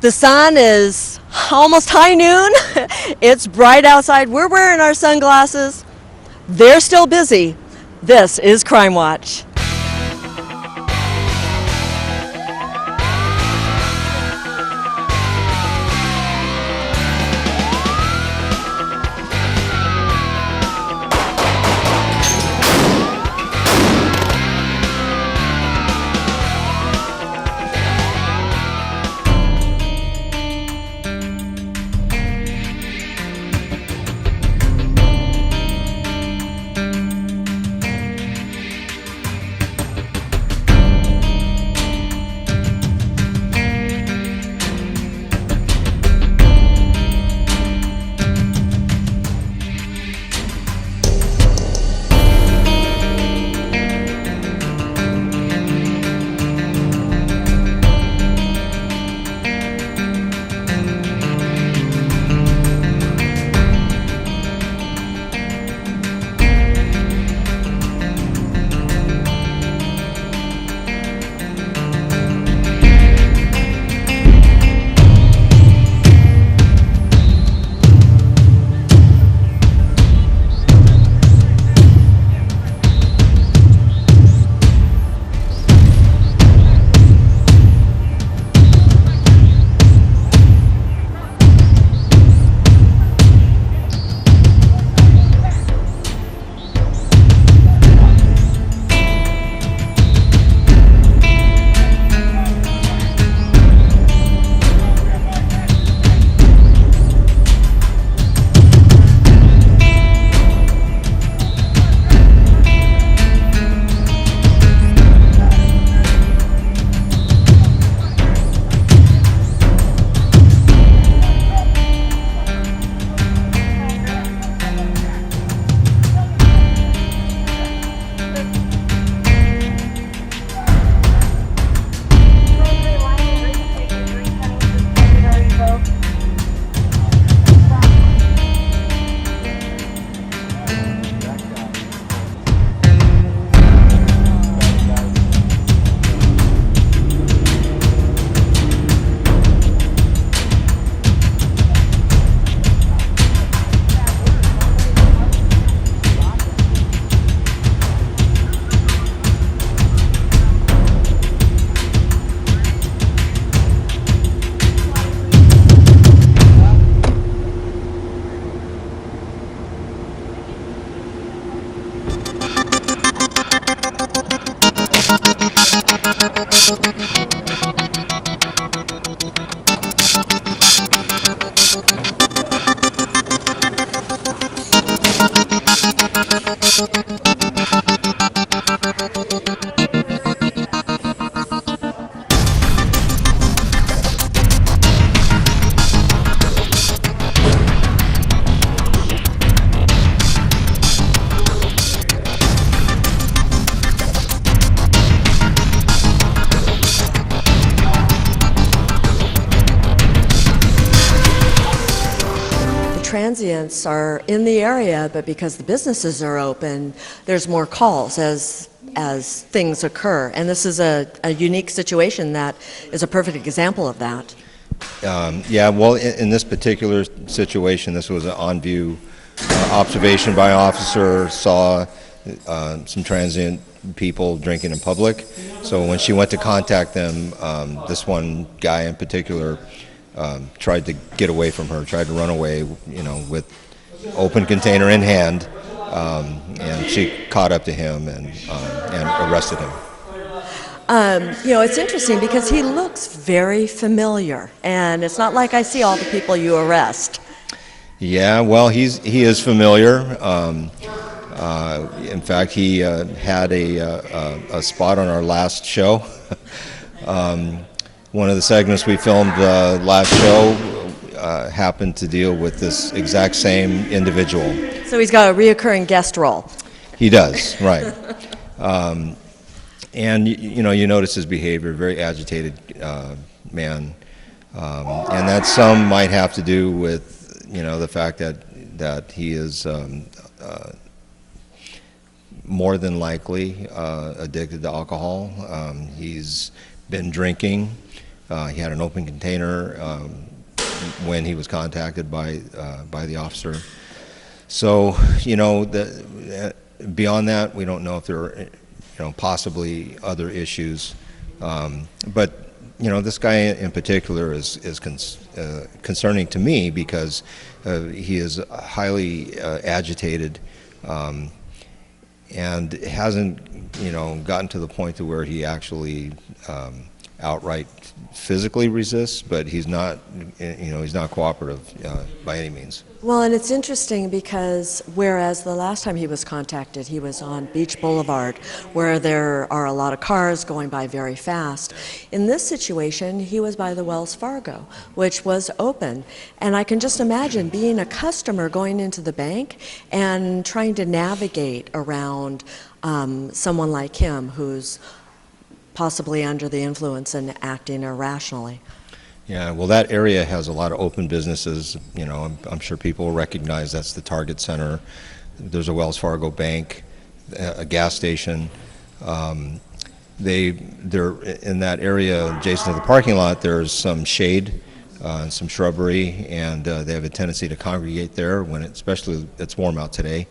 The sun is almost high noon. It's bright outside. We're wearing our sunglasses. They're still busy. This is Crime Watch. Transients are in the area, but because the businesses are open, there's more calls as things occur. And this is a unique situation that is a perfect example of that. Yeah, well, in this particular situation, this was an on-view observation by an officer, saw some transient people drinking in public. So when she went to contact them, this one guy in particular tried to get away from her, tried to run away, with open container in hand, and she caught up to him and arrested him. It's interesting because he looks very familiar, and it's not like I see all the people you arrest. Yeah, well, he is familiar. In fact, he had a spot on our last show. One of the segments we filmed last show happened to deal with this exact same individual. So he's got a reoccurring guest role. He does, right. And you notice his behavior, very agitated man, and that some might have to do with the fact that he is more than likely addicted to alcohol. He's been drinking He had an open container when he was contacted by the officer. So, beyond that, we don't know if there are, possibly other issues. But this guy in particular is concerning to me because he is highly agitated and hasn't, gotten to the point to where he actually outright physically resists, but he's not, he's not cooperative by any means. Well, and it's interesting because whereas the last time he was contacted, he was on Beach Boulevard, where there are a lot of cars going by very fast. In this situation, he was by the Wells Fargo, which was open. And I can just imagine being a customer going into the bank and trying to navigate around someone like him who's possibly under the influence and acting irrationally. Yeah, well, that area has a lot of open businesses. I'm sure people will recognize that's the Target Center. There's a Wells Fargo bank, a gas station. They're in that area adjacent to the parking lot. There's some shade, and some shrubbery, and they have a tendency to congregate there when especially it's warm out today.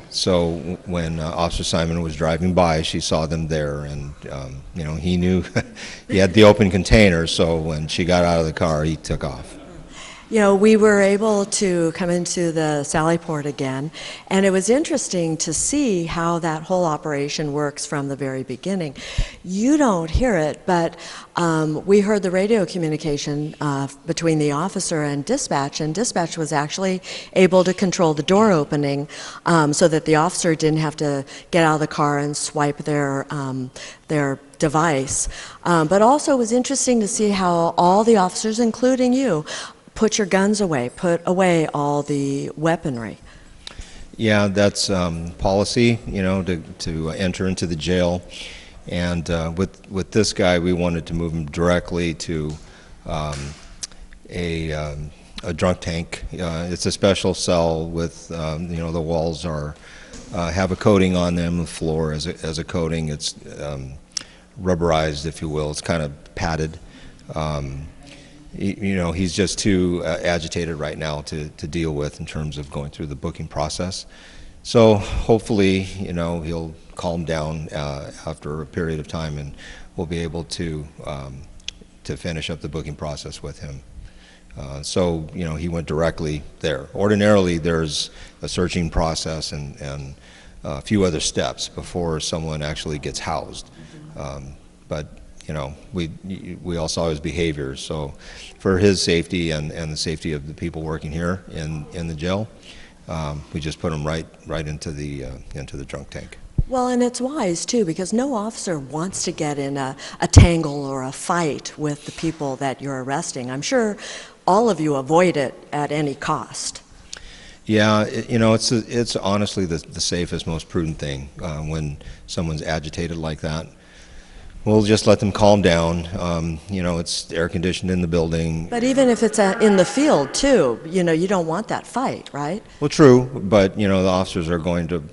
So when Officer Simon was driving by, she saw them there, and he knew he had the open container. So when she got out of the car, he took off. We were able to come into the Sally Port again, and it was interesting to see how that whole operation works from the very beginning. You don't hear it, but we heard the radio communication between the officer and dispatch was actually able to control the door opening so that the officer didn't have to get out of the car and swipe their device. But also it was interesting to see how all the officers, including you, put your guns away, put away all the weaponry. Yeah, that's policy, to enter into the jail. And with this guy, we wanted to move him directly to a drunk tank. It's a special cell with, the walls have a coating on them, the floor as a coating. It's rubberized, if you will. It's kind of padded. He's just too agitated right now to deal with in terms of going through the booking process. So hopefully, he'll calm down after a period of time, and we'll be able to finish up the booking process with him. So he went directly there. Ordinarily, there's a searching process and a few other steps before someone actually gets housed. But we all saw his behavior. So for his safety and the safety of the people working here in the jail, we just put him right into the drunk tank. Well, and it's wise too, because no officer wants to get in a tangle or a fight with the people that you're arresting. I'm sure all of you avoid it at any cost. Yeah, it's honestly the safest, most prudent thing when someone's agitated like that. We'll just let them calm down. It's air conditioned in the building. But even if it's in the field too, you don't want that fight, right? Well, true, but the officers are going to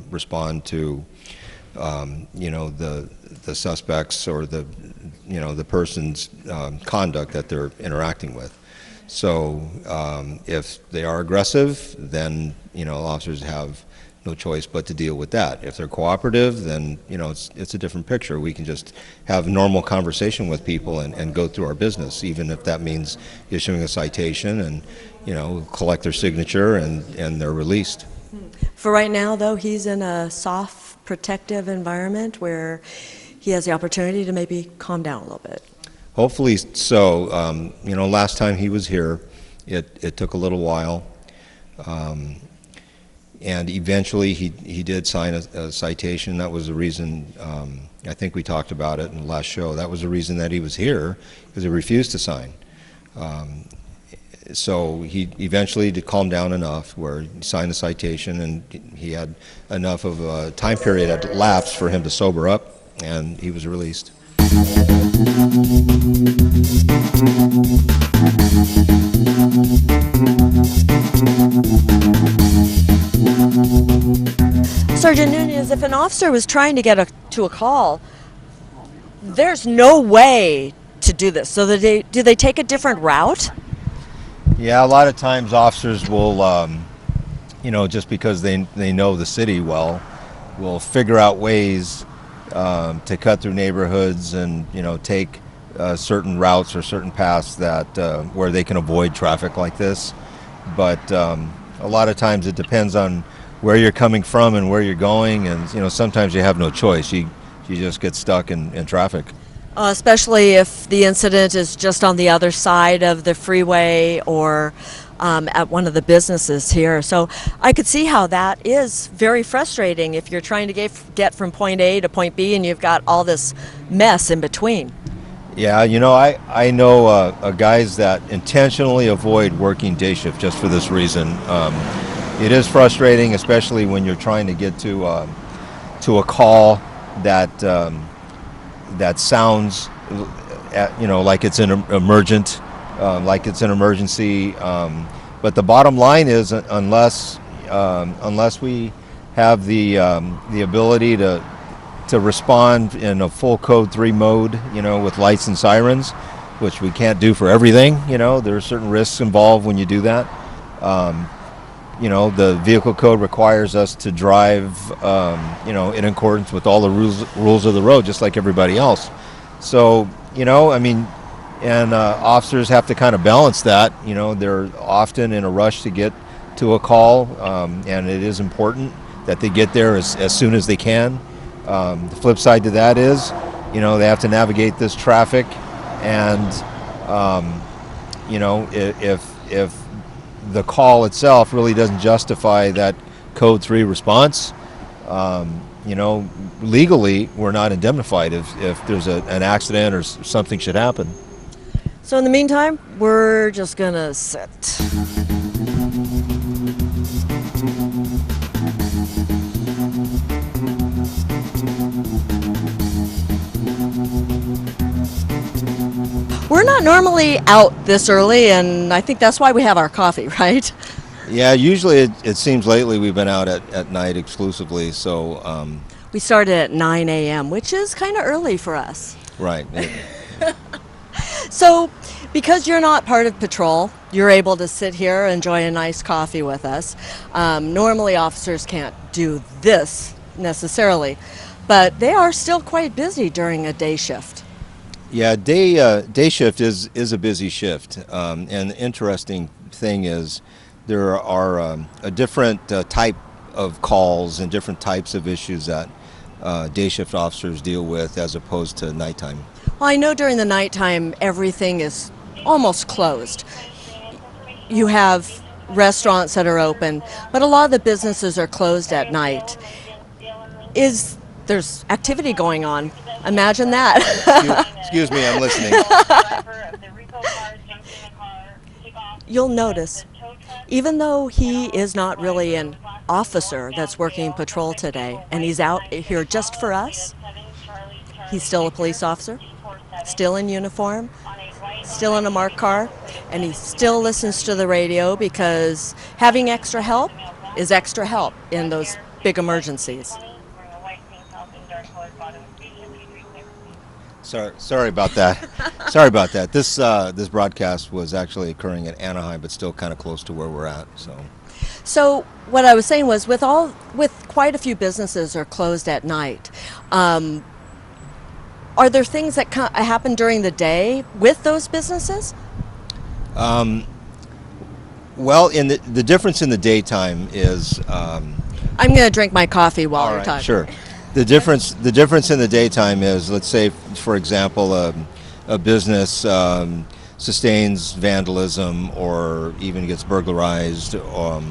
respond to the suspects or the person's conduct that they're interacting with. So if they are aggressive, then officers have no choice but to deal with that. If they're cooperative, then it's a different picture. We can just have normal conversation with people and go through our business, even if that means issuing a citation and collect their signature and they're released. For right now, though, he's in a soft, protective environment where he has the opportunity to maybe calm down a little bit. Hopefully so. Last time he was here, it took a little while. And eventually he did sign a citation. That was the reason, I think we talked about it in the last show, that was the reason that he was here, because he refused to sign. So he eventually did calm down enough where he signed the citation, and he had enough of a time period had elapsed for him to sober up, and he was released. Sergeant Nunez, if an officer was trying to get to a call there's no way to do this. So do they take a different route? Yeah, a lot of times officers will, just because they know the city well, will figure out ways to cut through neighborhoods and take certain routes or certain paths that where they can avoid traffic like this. But a lot of times it depends on where you're coming from and where you're going, and sometimes you have no choice. You just get stuck in traffic. Especially if the incident is just on the other side of the freeway or at one of the businesses here. So I could see how that is very frustrating if you're trying to get from point A to point B and you've got all this mess in between. Yeah, I know guys that intentionally avoid working day shift just for this reason. It is frustrating, especially when you're trying to get to a call that sounds, like it's an emergent, like it's an emergency. But the bottom line is, unless we have the ability to respond in a full code 3 mode, with lights and sirens, which we can't do for everything. There are certain risks involved when you do that. The vehicle code requires us to drive, in accordance with all the rules of the road, just like everybody else. So, and officers have to kind of balance that. They're often in a rush to get to a call, and it is important that they get there as soon as they can. The flip side to that is, they have to navigate this traffic, and, if the call itself really doesn't justify that code 3 response, legally we're not indemnified if there's an accident or something should happen. So in the meantime, we're just gonna sit. We're not normally out this early, and I think that's why we have our coffee, right? Yeah, usually it seems lately we've been out at night exclusively, so... We started at 9 a.m., which is kind of early for us. Right. So, because you're not part of patrol, you're able to sit here, enjoy a nice coffee with us. Normally officers can't do this necessarily, but they are still quite busy during a day shift. Yeah, day shift is a busy shift, and the interesting thing is there are a different type of calls and different types of issues that day shift officers deal with as opposed to nighttime. Well, I know during the nighttime everything is almost closed. You have restaurants that are open, but a lot of the businesses are closed at night. There's activity going on. Imagine that. Excuse me, I'm listening. You'll notice, even though he is not really an officer that's working patrol today, and he's out here just for us, he's still a police officer, still in uniform, still in a marked car, and he still listens to the radio because having extra help is extra help in those big emergencies. Sorry about that. Sorry about that. This broadcast was actually occurring in Anaheim, but still kind of close to where we're at. So what I was saying was, with quite a few businesses are closed at night, are there things that happen during the day with those businesses? Well, the difference in the daytime is. I'm going to drink my coffee while you're talking. Sure. The difference in the daytime is, let's say, for example, a business sustains vandalism or even gets burglarized, or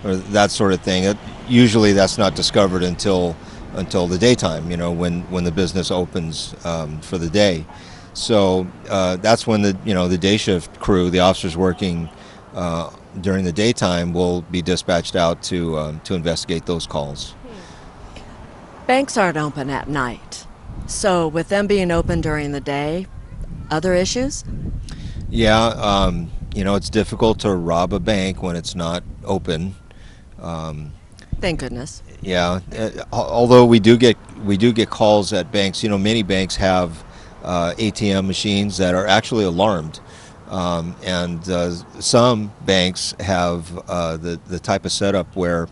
that sort of thing. Usually, that's not discovered until the daytime. When the business opens for the day. So that's when the day shift crew, the officers working during the daytime, will be dispatched out to investigate those calls. Banks aren't open at night, so with them being open during the day, other issues? Yeah, it's difficult to rob a bank when it's not open. Thank goodness. Yeah, although we do get calls at banks. Many banks have ATM machines that are actually alarmed, and some banks have the type of setup where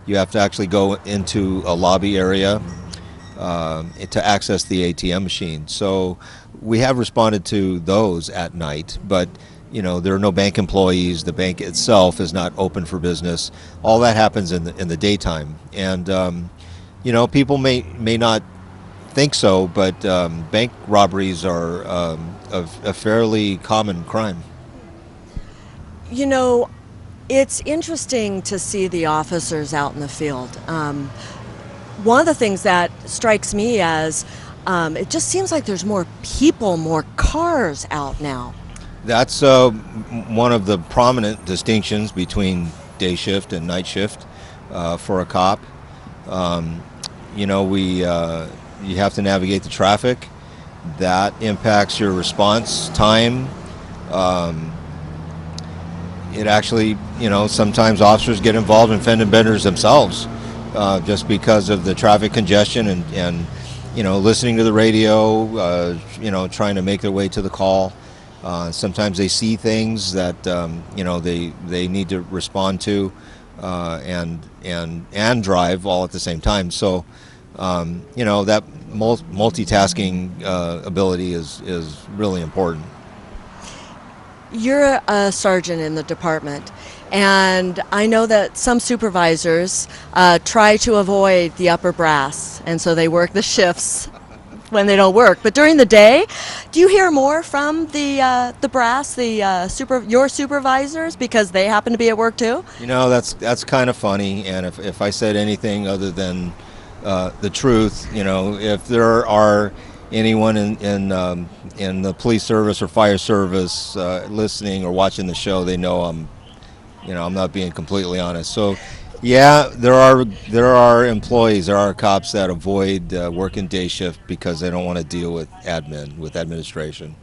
you have to actually go into a lobby area to access the ATM machine. So we have responded to those at night, but there are no bank employees. The bank itself is not open for business. All that happens in the daytime, and people may not think so, but bank robberies are a fairly common crime. It's interesting to see the officers out in the field. One of the things that strikes me as it just seems like there's more people, more cars out now. That's one of the prominent distinctions between day shift and night shift for a cop. You have to navigate the traffic. That impacts your response time. It actually, sometimes officers get involved in fender benders themselves just because of the traffic congestion and listening to the radio, trying to make their way to the call. Sometimes they see things that they need to respond to and drive all at the same time. So that multitasking ability is really important. You're a sergeant in the department, and I know that some supervisors try to avoid the upper brass, and so they work the shifts when they don't work. But during the day, do you hear more from the brass, your supervisors, because they happen to be at work too? That's kind of funny, and if I said anything other than the truth, if there are anyone in the police service or fire service listening or watching the show, they know I'm not being completely honest. So, yeah, there are employees, there are cops that avoid working day shift because they don't want to deal with administration.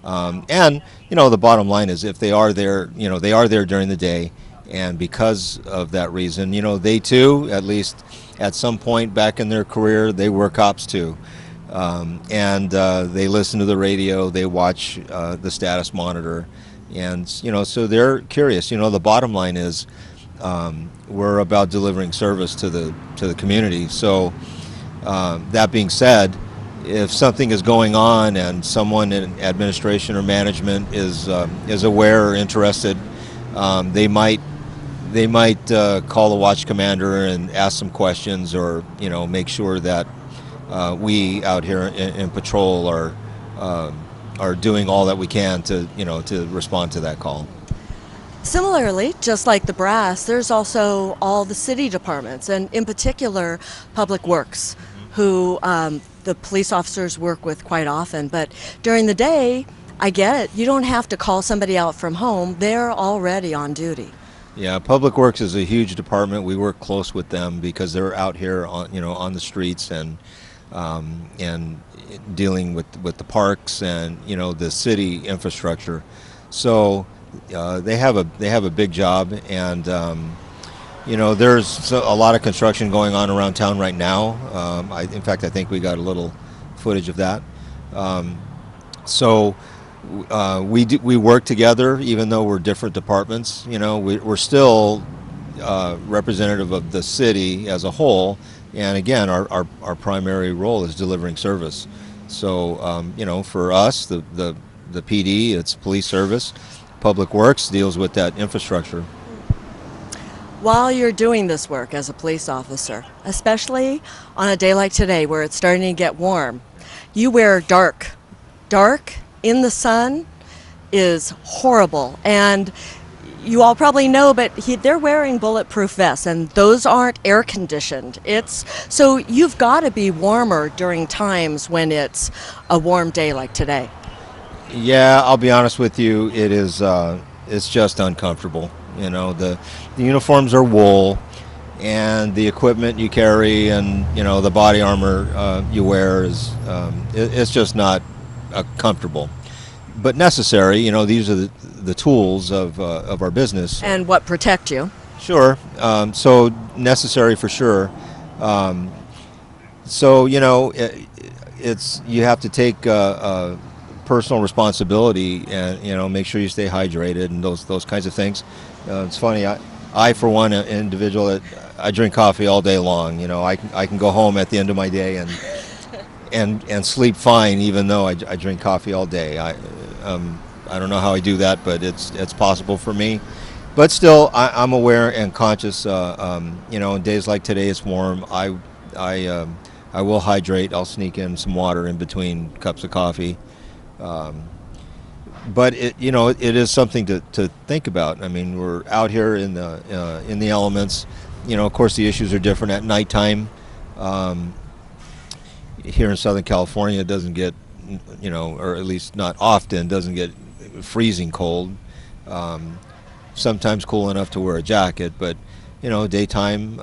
And the bottom line is, if they are there, they are there during the day, and because of that reason, they too, at least at some point back in their career, they were cops too. And they listen to the radio, they watch the status monitor, and so they're curious. The bottom line is we're about delivering service to the community. So that being said, if something is going on and someone in administration or management is aware or interested, they might call the watch commander and ask some questions, or make sure that we out here in patrol are doing all that we can to respond to that call. Similarly, just like the brass, there's also all the city departments, and in particular, Public Works, who the police officers work with quite often. But during the day, I get it. You don't have to call somebody out from home. They're already on duty. Yeah, Public Works is a huge department. We work close with them because they're out here on the streets and dealing with the parks and the city infrastructure. So they have a big job, and there's a lot of construction going on around town right now. In fact, I think we got a little footage of that. So we work together, even though we're different departments. We're still representative of the city as a whole, and again, our primary role is delivering service. So for us, the PD, it's police service. Public Works deals with that infrastructure. While you're doing this work as a police officer, especially on a day like today where it's starting to get warm, you wear dark. Dark in the sun is horrible, and you all probably know, but they're wearing bulletproof vests, and those aren't air conditioned. So you've got to be warmer during times when it's a warm day like today. Yeah, I'll be honest with you. It is. It's just uncomfortable. The uniforms are wool, and the equipment you carry, and the body armor you wear is. It's just not comfortable, but necessary. These are the tools of our business. And what protect you? Sure. So necessary for sure. Um, so it's you have to take personal responsibility, and make sure you stay hydrated and those kinds of things. It's funny. I for one, an individual that I drink coffee all day long. I can go home at the end of my day and sleep fine, even though I drink coffee all day. I don't know how I do that, but it's possible for me. But still, I'm aware and conscious. In days like today, it's warm. I will hydrate. I'll sneak in some water in between cups of coffee. Um, but it is something to think about. I mean, we're out here in the elements. Of course, the issues are different at nighttime. Um, Here in Southern California, it doesn't get, or at least not often, doesn't get freezing cold. Um, Sometimes cool enough to wear a jacket, but daytime,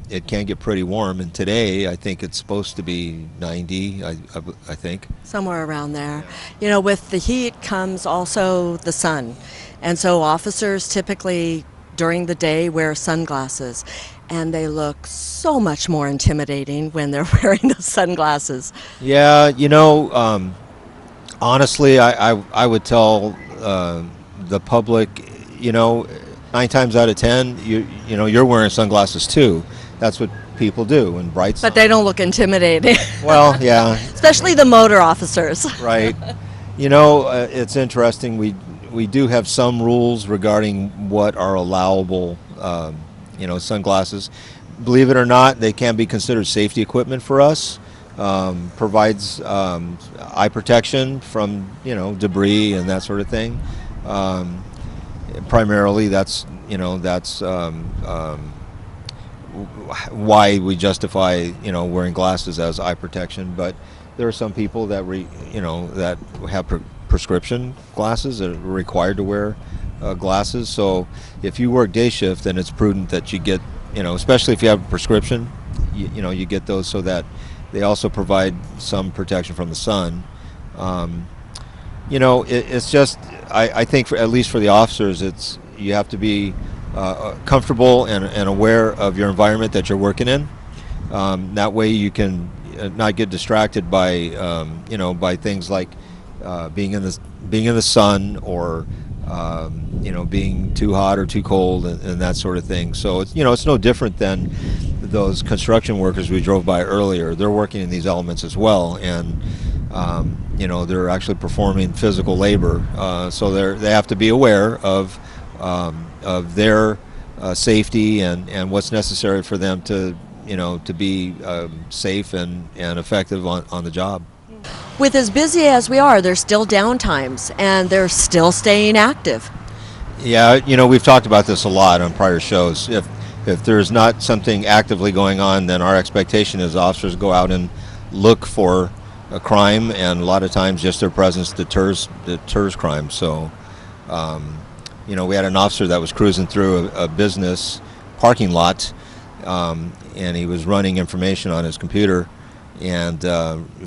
it can get pretty warm. And today, I think it's supposed to be 90. I think Somewhere around there. With the heat comes also the sun. And so officers typically during the day wear sunglasses. And they look so much more intimidating when they're wearing those sunglasses. Yeah, honestly, I would tell the public, 9 times out of 10, you're wearing sunglasses too. That's what people do in bright sun. But they don't look intimidating, Well, yeah, especially the motor officers. right. It's interesting. We do have some rules regarding what are allowable, sunglasses. Believe it or not, they can be considered safety equipment for us. Provides eye protection from debris and that sort of thing. Primarily, that's why we justify wearing glasses as eye protection. But there are some people that that have prescription glasses that are required to wear glasses. So if you work day shift, then it's prudent that you get especially if you have a prescription, you get those so that they also provide some protection from the sun. It's just I think at least for the officers, you have to be comfortable and aware of your environment that you're working in. That way you can not get distracted by by things like being in the sun, or being too hot or too cold, and that sort of thing. So it's no different than those construction workers we drove by earlier. They're working in these elements as well, and they're actually performing physical labor. So they have to be aware of their safety and what's necessary for them to be safe and effective on the job. With as busy as we are, there's still downtimes, and they're still staying active. Yeah, we've talked about this a lot on prior shows. If there's not something actively going on, then our expectation is officers go out and look for a crime, and a lot of times just their presence deters crime. So, we had an officer that was cruising through a business parking lot, and he was running information on his computer, and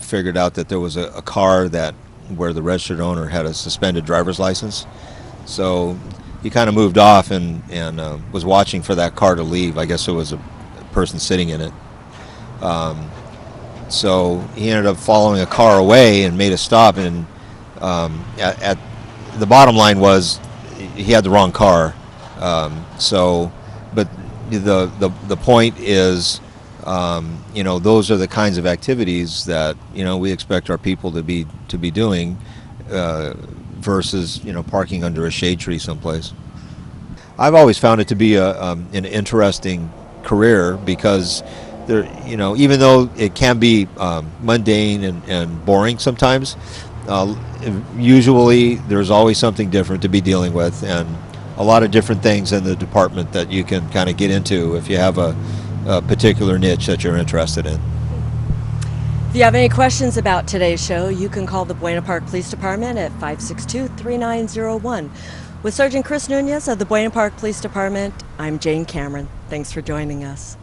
figured out that there was a car where the registered owner had a suspended driver's license. So he kind of moved off and was watching for that car to leave. I guess it was a person sitting in it. So he ended up following a car away and made a stop. And at the bottom line was he had the wrong car. But the point is, those are the kinds of activities that we expect our people to be doing, versus parking under a shade tree someplace. I've always found it to be an interesting career, because there, even though it can be mundane and boring sometimes, usually there's always something different to be dealing with, and a lot of different things in the department that you can kind of get into if you have a particular niche that you're interested in. If you have any questions about today's show, you can call the Buena Park Police Department at 562-3901. With Sergeant Chris Nunez of the Buena Park Police Department, I'm Jane Cameron. Thanks for joining us.